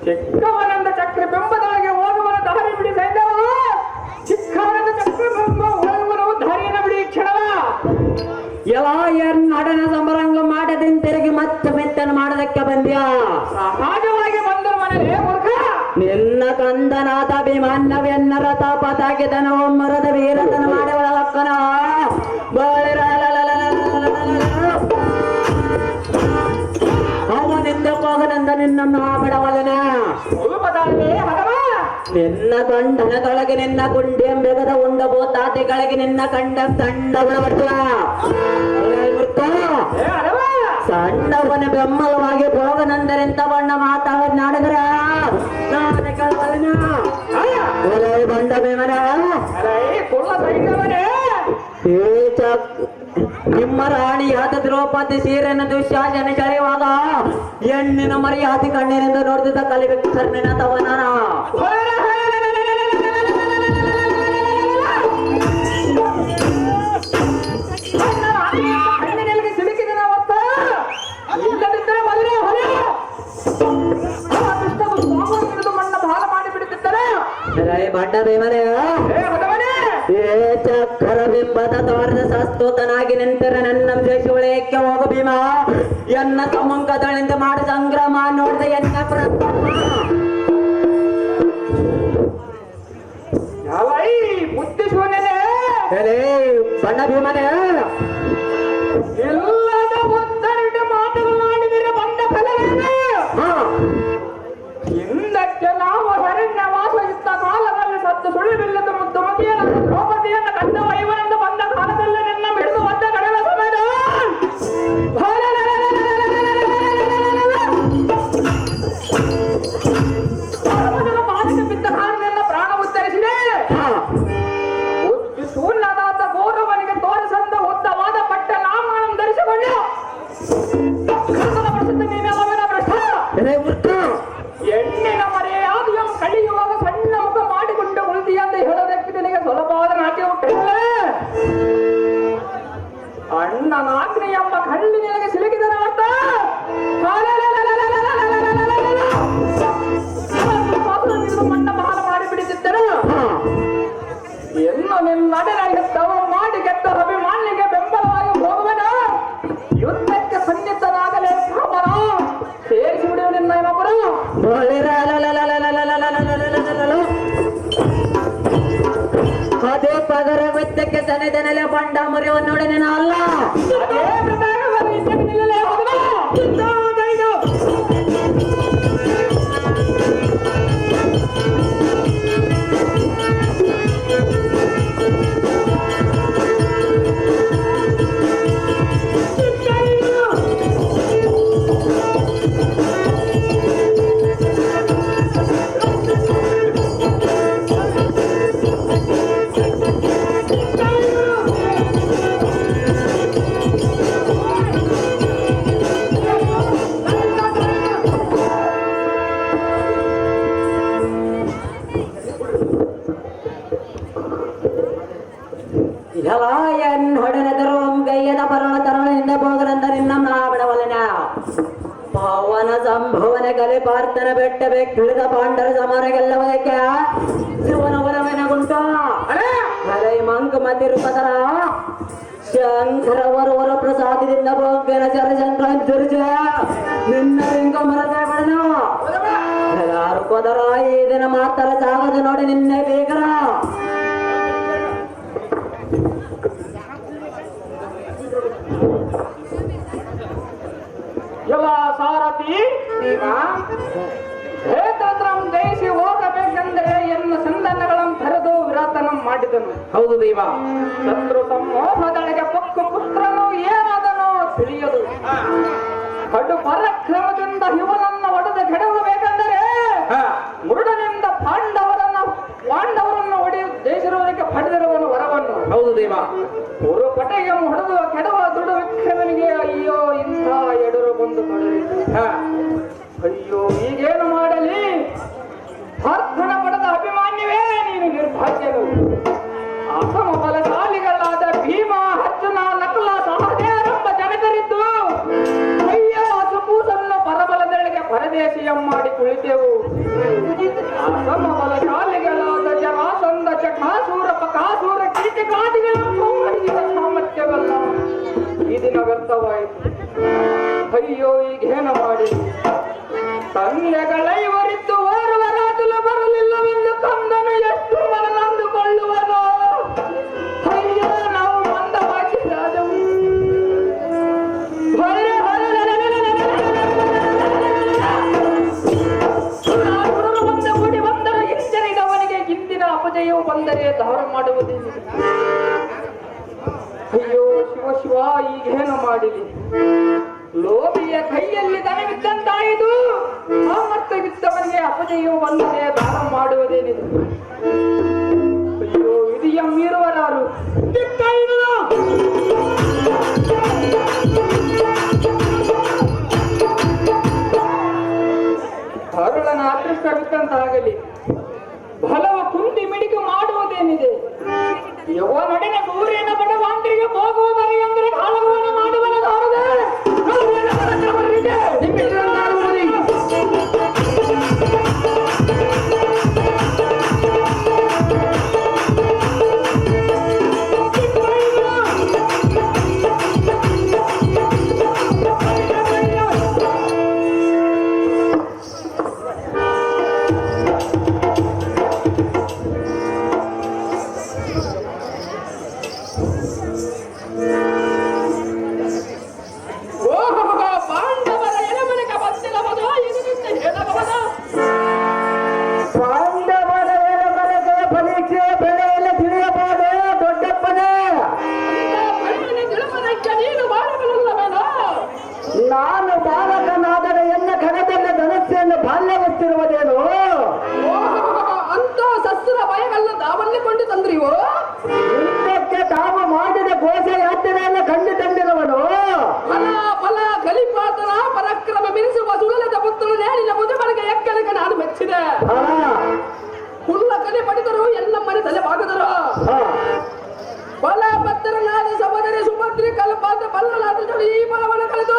ಚಿಕ್ಕವನಂದ ಚಕ್ರ ಬೆಂಬದೊಳಗೆ ಹೋಗುವನ ದಾರಿ ಬಿಡಿ ಸೈಂಧವ, ಚಿಕ್ಕವನಂದ ಚಕ್ರ ಬೆಂಬ ಹೋಗುವನು ದಾರಿಯನ್ನು ಬಿಡಿ ಕ್ಷಣವ. ಎಲ್ಲ ನಡನ ಸಮರಂಗ ಮಾಡದಿಂತಿರುಗಿ ಮತ್ತೆ ಮೆತ್ತನ ಮಾಡೋದಕ್ಕೆ ಬಂದ್ಯ. ಸಹಜವಾಗಿ ಬಂದರು ಮನೆಯೇ ಮೂರ್ಖ. ನಿನ್ನ ಕಂದನಾಥ ಅಭಿಮಾನ್ಯವೆನ್ನರ ತಾಪತಾಗಿದನ ಒಮ್ಮರದ ವೀರತನ ಮಾಡುವ ಅಕ್ಕನ ಅವನಿಂದ ಹೋಗನಂದ ನಿನ್ನನ್ನು ಬಿಡವಲನ. ನಿನ್ನ ಕಂಡನದೊಳಗೆ ನಿನ್ನ ಗುಂಡಿಯಂ ಬೆಗದ ಉಂಡಬೋ ತಾತೆಗಳಿಗೆ ನಿನ್ನ ಕಂಡ ಸಣ್ಣ ಬರ್ತವ ಸಣ್ಣವನ ಬೆಂಬಲವಾಗಿ ಹೋಗನಂದರೆಂತ ಬಣ್ಣ ಮಾತಾಡಿದ್ರ ನಾನು ಕೇಳವಲನ. ಬಂಡ ಬೇಮನ ನಿಮ್ಮ ರಾಣಿಯಾದ ದ್ರೌಪದಿ ಸೀರೆಯನ್ನು ದುಶ್ಯಾಸನ ಕಳೆಯುವಾಗ ಹೆಣ್ಣಿನ ಮರ್ಯಾದೆ ಕಣ್ಣಿನಿಂದ ನೋಡಿದ ಕಲಿಬೇಕು ಸರ್ನಿನ ತವನ. ಬಂಡ ಬೇಮನೆ ಚಕ್ಕರ ಬಿಂಬದ ತೋರದ ಸಸ್ತೂತನಾಗಿ ನಿಂತಿರ ನನ್ನ ದೇಶಕ್ಕೆ ಹೋಗ ಭೀಮ ಎನ್ನ ಕಮಂಕದಳಿಂದ ಮಾಡಿ ಸಂಗ್ರಾಮ ನೋಡಿದ ಎನ್ನ ಬುದ್ಧಿ ಶೂನ್ಯನೇ ಬಣ್ಣ ಭೀಮನೆ ಎಲ್ಲದ ಒತ್ತರಿಟ ಮಾತುಗಳಾಡಿದರೆ ಬಂದ ಫಲವೇನು? ಹಿಂದಕ್ಕೆ ನಾವು ಹರಣ್ಯ ವಾಸ ಇದ್ದ ಕಾಲದಲ್ಲಿ ಸತ್ತು ಸುಳಿವಿಲ್ಲದ ಮುದ್ದು ಮತಿಯ ದ್ರೌಪದಿಯನ್ನು ಕಂಡ ವೈವನಿಂದ ಬಂದ ಕಾಲದಲ್ಲಿ ನಿನ್ನ ಹಿಡಿದು ಒದ್ದ ಕಡೆಯ ಸಮಯ ಮಾನಕ ಬಿದ್ದ ಕಾರಣ ಪ್ರಾಣ ಉತ್ತರಿಸಿದೆ. ಶೂನ್ಯದಾದ ಗೌರವನಿಗೆ ತೋರಿಸಂದ ಉದ್ದವಾದ ಪಟ್ಟ ನಾಮಗಳನ್ನು ಧರಿಸಿಕೊಂಡು ನೀವೆಲ್ಲವನ್ನ ಭ್ರಷ್ಟ ಹೆಣ್ಣಿನ ಮರೆಯಾದ ಕಳೆಯುವಾಗ ಸಣ್ಣ ಮುಖ ಮಾಡಿಕೊಂಡು ಉಳಿದಿ ಅಂತ ಹೇಳೋದಕ್ಕೆ ನಿನಗೆ ಸುಲಭವಾದ ನಾಟ್ಯ ಉಂಟಿಲ್ಲ. ಅಣ್ಣನ ಆಜ್ಞೆ ಎಂಬ ಕಳ್ಳಿ ನಿನಗೆ ಸಿಲುಕಿದನ ಅರ್ಥ ಮಣ್ಣ ಬಹಳ ಮಾಡಿಬಿಡುತ್ತಿದ್ದರು. ಎನ್ನು ನಿನ್ನಡೆನಾಗಿ ತವ ಮಾಡಿ ಗೆದ್ದ ಅಭಿಮಾನಿಗೆ ಬೆಂಬಲವಾಗಿ ಹೋಗುವನು ಯುದ್ಧಕ್ಕೆ ಸನ್ನಿಧನಾಗಲೇ ಪ್ರಬಲ ಸೇರಿಸಿ ಬಿಡುವ ನಿನ್ನ ಇನ್ನೊಬ್ಬರು. ಅದೇ ಪದರ ಯುದ್ಧಕ್ಕೆ ಸನ್ನಿಧನಲ್ಲೇ ಬಂಡ ಮುರಿಯವನ್ನೊಡನೆ ಅಲ್ಲ ಅದೇ ಪ್ರಕಾರವಾಗಿ ಯುದ್ಧಕ್ಕೆ ನಿಲ್ಲಲೇ ಹೋಗುವ ಸಂಭವನ ಕಲೆ ಪಾರ್ಥನ ಬೆಟ್ಟವೇ ತಿಳಿದ ಪಾಂಡರ ಸಮಾನಗೆಲ್ಲವದಕ್ಕೆ ಶಿವನವರವೆನಗುಂಟು ಹಲೈ ಮಂಕ ಮತಿರುಪದರ ಶಂಕರವರ ಪ್ರಸಾದದಿಂದ ಭೋಗ್ಯನ ಚರಚಂದ್ರ ನಿನ್ನ ಲಿಂಗ ಮರದ ಬಡನ ಎಲ್ಲಾರು ಪದರ ಈ ದಿನ ಮಾತರ ಸಾಗದ ನೋಡಿ ನಿನ್ನೆ ಬೇಗರ ಸಾರಥಿ ದೇಶಿ ಹೋಗಬೇಕೆಂದರೆ ಎನ್ನ ಸಂಧಾನಗಳನ್ನು ತರೆದು ವಿರಾತನ ಮಾಡಿದನು. ಹೌದು ದೈವ. ಶತ್ರು ಸಮೂಹದೊಳಗೆ ಪಕ್ಕು ಪುತ್ರನು ಏನಾದನೋ ತಿಳಿಯದು. ಕಡು ಪರಾಕ್ರಮದಿಂದ ಇವನನ್ನು ಒಡೆದು ಕೆಡವಬೇಕೆಂದರೆ ಮುರುಡನಿಂದ ಪಾಂಡವರನ್ನು ಒಡೆಯ ದೇಶದವರಿಗೆ ಪಡೆದಿರುವನು ವರವನ್ನು. ಹೌದು ದೈವ. ಅವರು ಪಟೆಗೆ ಹೊಡೆದು ಕೆಡವ ದುಡು ವಿಕ್ರಮನಿಗೆ ಅಯ್ಯೋ ಇಂಥ ಎಡರು ಬಂದು ಕೊಡಲಿಲ್ಲ. ಅಯ್ಯೋ ಈಗೇನು ಮಾಡಲಿ? ಪ್ರಾರ್ಥನ ಪಡೆದ ಅಭಿಮಾನ್ಯವೇ ನೀನು ನಿರ್ಭಾಗ್ಯನು. ಅಸಮ ಬಲಶಾಲಿಗಳಾದ ಭೀಮ, ಅರ್ಜುನ, ನಕುಲ, ಸಹದೇವರೆಂಬ ಜನಕರಿದ್ದು ಅಯ್ಯೋ ಹಸುಕೂಸನ್ನು ಪರಬಲದೆಡೆಗೆ ಮಾಡಿ ಕುಳಿತೆವು. ಅಸಮಬಲ ಶಾಲೆಗಳಾದ ಜರಾಸಂಧ ಚಕಾಸೂರ ಪಕಾಸೂರ ಕೀಟಕಾದಿಗಳ ಸಂಹರಿಸಿದ ಸಾಮರ್ಥ್ಯವಲ್ಲ ಈ ದಿನ ವ್ಯರ್ಥವಾಯಿತು. ಅಯ್ಯೋ ಈಗೇನು ಮಾಡಿ ತಂದೆಗಳೈವರಿದ್ದು ಓರ್ವರಾದಲು ಬರಲಿಲ್ಲವೆಂದು ಕಂದನು ಎಷ್ಟು ಮನನಂದುಕೊಳ್ಳುವನೋ. ಅಯ್ಯೋ ನಾವು ಮಂದವಾಗಿದ್ದಾದವು. ಬಂದರೆ ಎಚ್ಚರಿದವನಿಗೆ ಇಂದಿನ ಅಪಜಯವು ಬಂದರೆ ಧಾರ ಮಾಡುವುದಿಲ್ಲ. ಅಯ್ಯೋ ಶಿವ ಶಿವ ಈಗೇನು ಮಾಡಲಿ. ಲೋಭಿಯ ಕೈಯಲ್ಲಿ ದನವಿದ್ದಂತಾಯಿತು. ಸಾಮರ್ಥ್ಯವಿದ್ದವನಿಗೆ ಅಪಜಯವು ಬಂದರೆ ಧಾರ ಮಾಡುವುದೇನಿದೆ. ಅಯ್ಯೋ ವಿಧಿಯ ಮೀರುವರಾರು. ಕರುಳನ ಅದೃಷ್ಟವಿದ್ದಂತಾಗಲಿ. ಬಲವ ಕುಂದಿ ಮಿಡಿದು ಮಾಡುವುದೇನಿದೆ. ಯವನೊಡನೆ ಸೂರ್ಯನ ಬಡವಾಂತರಿಗೆ ಹೋಗುವ ಬರಿ ಅಂದರೆ ಕಾಲವನ್ನು ಮಾಡುವನದಾರದೆ. ನಾನು ಬಾಲಕನಾದರೆ ಎನ್ನ ಕಣದಲ್ಲಿ ಧನಸ್ಸೆಯನ್ನು ಬಾಲ್ಯವಸ್ತಿರುವುದೇನು? ಅಂತ ಸಸ್ರ ಭಯಗಲ್ಲ ದಾವನ್ನಿಕೊಂಡು ತಂದ್ರಿವೋ. ಹಿಂದಕ್ಕೆ ತಾವು ಮಾಡಿದ ಘೋಷಯಾತ್ರೆಯನ್ನು ಕಂಡು ತಂದಿರುವನು. ಫಲ ಫಲ ಕಲಿಪಾತನ ಪರಾಕ್ರಮ ಮಿರಿಸುವ ಸುಳಲದ ಪುತ್ರನ ನೇರಿನ ಮುದುಮರಿಗೆ ಎಕ್ಕಲಿಗೆ ನಾನು ಮೆಚ್ಚಿದೆ. ಹುಲ್ಲ ಕಲಿ ಪಡೆದರು ಎಲ್ಲ ಮನೆ ತಲೆ ಬಾಗದರು. ಬಲಭದ್ರನಾದ ಸಹೋದರಿ ಸುಭದ್ರಿ ಕಲ್ಪಾದ ಬಲ್ಲನಾದ ಜೋಡಿ ಈ ಬಲವನ್ನು ಕಲಿತು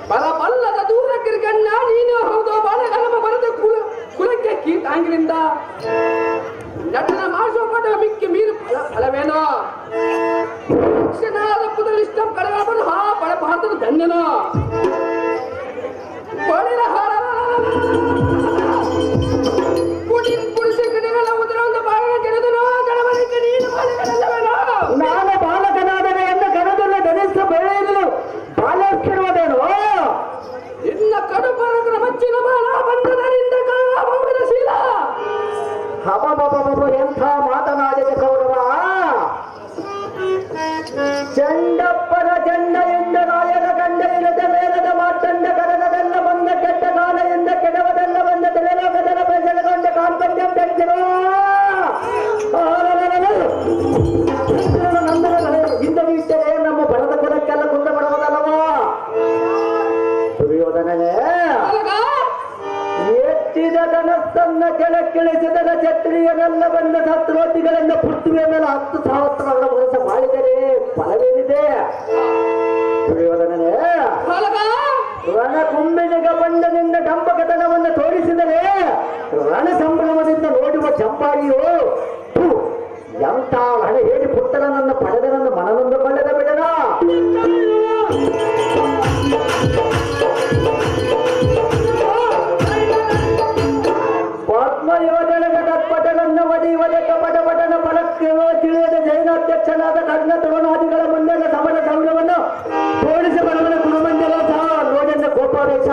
ಬಲ ಬಲ್ಲದ ದೂರಕ್ಕಿರ್ಗಣ್ಣ ನೀನು ಹೌದು ಬಾಲಗಲಮ ಬರದ ಕುಲಕ್ಕೆ ಕೀಟಾಂಗಿನಿಂದ ನಟನ ಮಾಡಿಸುವ ಪಟ ಮಿಕ್ಕಿ ಮೀರು ಫಲವೇನೋ. ದಕ್ಷಿಣಾದ ಪುದಲಿಷ್ಟ ಕಳೆಗಳನ್ನು ಹಾ ಬಳ ಭಾರತದ ಧನ್ಯನೋ. ಬಳಿರ ನಾನು ಬಾಲಕನಾದರೆ ಎನ್ನ ಕಣದಲ್ಲಿ ಧನಿಸ್ತು ಬೆಳೆಯಲು ಬಾಲಕ್ಕಿರುವುದೇನು? ಇನ್ನ ಕಡು ಪರಗ್ರ ಮಚ್ಚಿನ ಬಾಲ ಬಂಧನದಿಂದ ಕಾಲದ ಶೀಲ. ಹಬಬಬಬ ಎಂಥ ಮಾತನಾಡಿದ ಕೌರವ. ಚಂಡಪ್ಪನ ಚಂಡ ಎಂದ ನಾಯಕ ಕಂಡ ಇಲ್ಲದ ಮೇಲದ ಮಾತಂಡ ಕರಗದೆಲ್ಲ ಬಂದ ಕೆಟ್ಟ ಕಾಲ ಎಂದ ಕೆಡವದೆಲ್ಲ ಬಂದ ತಲೆಲೋಕದೆಲ್ಲ ಬೆಸೆಲಗೊಂಡ ಕಾಲ್ಪಂದ್ಯಂ ತೆಗೆದಿರೋ ಹಿಂದೆ ಇಟ್ಟರೆ ನಮ್ಮ ಬರದ ಕುಲಕ್ಕೆಲ್ಲ ಕುಂದ ಬರುವುದಲ್ಲವಾ? ದುರ್ಯೋಧನನೇ ಎತ್ತಿದ ಧನಸ್ಸನ್ನ ಕೆಳಕ್ಕಿಳಿಸಿದ ಕ್ಷತ್ರಿಯರೆಲ್ಲ ಬಂದ ಸತ್ರೋಟಿಗಳಿಂದ ಪೃಥ್ವಿಯ ಮೇಲೆ 10,000 ವರ್ಷ ಮಾಡಿದರೆ ಫಲವೇನಿದೆ? ದುರ್ಯೋಧನನೇ ರಣ ಕುಂಬಿನಿಗ ಬಂಡನಿಂದ ಡಂಬಕತನವನ್ನು ತೋರಿಸಿದರೆ ರಣ ಸಂಭ್ರಮದಿಂದ ನೋಡುವ ಚಂಪಾರಿಯು ಎಂತ ಹಣೆ ಹೇಳಿ ಪುತ್ರನನ್ನು ಪಡೆದನನ್ನು ಮನನೊಂದು ಕೊಳ್ಳದ ಬಿಡದ. ಪದ್ಮಯೋಜನೆಗೆ ತತ್ಪಟನನ್ನು ಒಡೆಯುವುದೇ ಕಪಟಪಟನ ಫಲಕ್ಕೆ ತಿಳಿಯದ ಜೈನಾಧ್ಯಕ್ಷನಾದ ಕರ್ಣ ತರುಣಾದಿಗಳ ಮುಂದೆ ಸಮರ ಸಂಗ್ರಹವನ್ನು ತೋರಿಸಿ ಬರವನ ಕುರುಮಂಜಲ ಸಹ ನೋಡೆಂದ ಕೋಪಾವೇಶ